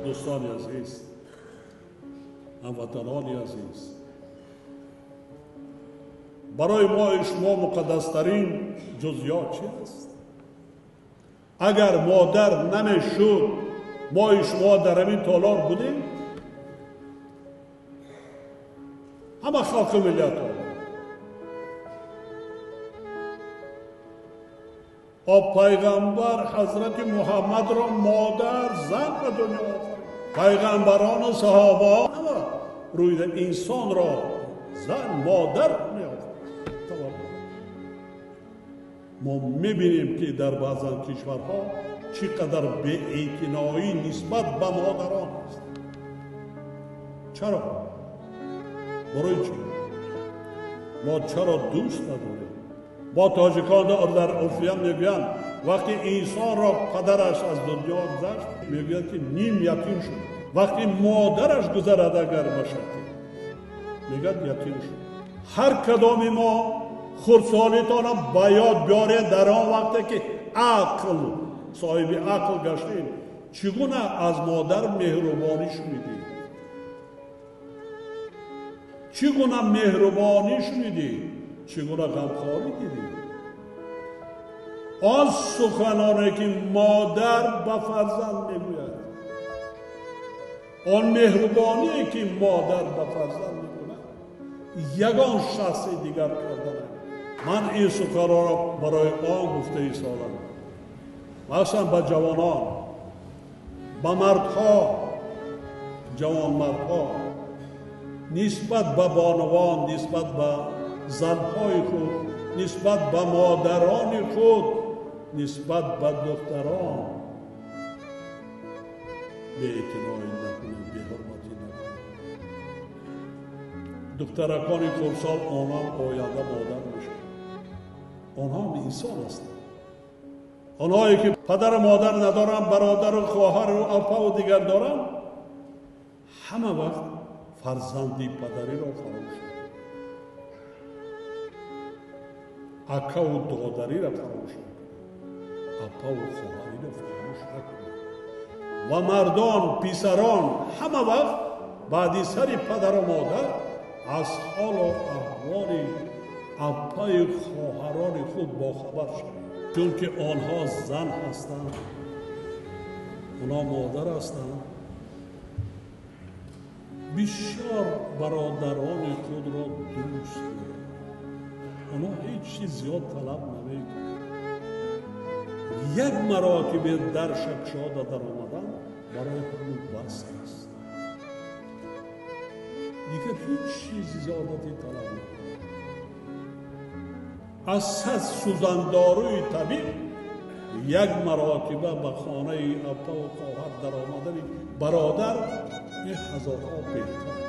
دوستان عزیز، هموطنان عزیز، برای ما شما مقدسترین جزئیات چی است؟ اگر مادر نمیشد ما شما در این تالار بودیم؟ همه خلق ملت ها پیغمبر حضرت محمد را مادر زن به دنیا آفرید. پیغمبران و صحابه همه روی انسان را زن مادر می آفرید. ما میبینیم که در بعضی کشورها چقدر بی‌اعتنایی نسبت به مادران است. چرا؟ برای چی؟ ما چرا دوست نداریم؟ با تاجیکان در عرفیان میگویند وقتی انسان را پدرش از دنیا گذشت میگوید که نیم یتیم شد. وقتی مادرش گذرد اگر باشد میگوید یتیم شد. هر کدام ما خردسالیتان را به یاد بیارید در آن وقتی که عقل صاحب عقل گشتیم چگونه از مادر مهربانی شنیدید، چگونه مهربانی شنیدید، چگونه غمخواری دیدید. آن سخنانی که مادر به فرزند میگوید، آن مهربانی که مادر به فرزند میکند یگان شخص دیگر کردن. من این سخن را برای آن گفته ایستادم، مثلا به جوانان، به مردها، جوان مردها نسبت به بانوان، نسبت به زنهای خود، نسبت به مادران خود، نسبت به دختران بی‌اعتنایی نکنید، بی‌حرمتی نکنید. دخترکان خردسال آنها آینده مادر میشن. آنها هم انسان هستند. آنهایی که پدر و مادر ندارن، برادر و خواهر و اپا و دیگر دارن، همه وقت فرزندی پدری را فراموش میکنند، اکا و دادری را فراموش میکنند، اپا و خواهری را فراموش نکنند. و مردان، پسران همه وقت بعد سر پدر و مادر از حال و احوال اپای خواهران خود باخبر شوید، چون که آنها زن هستند، آنها مادر هستند. بسیار برادران خود را دوست دارند، آنها هیچ چیز زیاد طلب نمیکنند. یک مراتبه در شکشاده در آمدن برای همون بس است، دیگر هیچ چیز زیادتی طلب نمیکنند. از صد سوزنداروی طبیب یک مراتبه به خانه اپا و خواهر در آمدن برادر 1000 بهتر.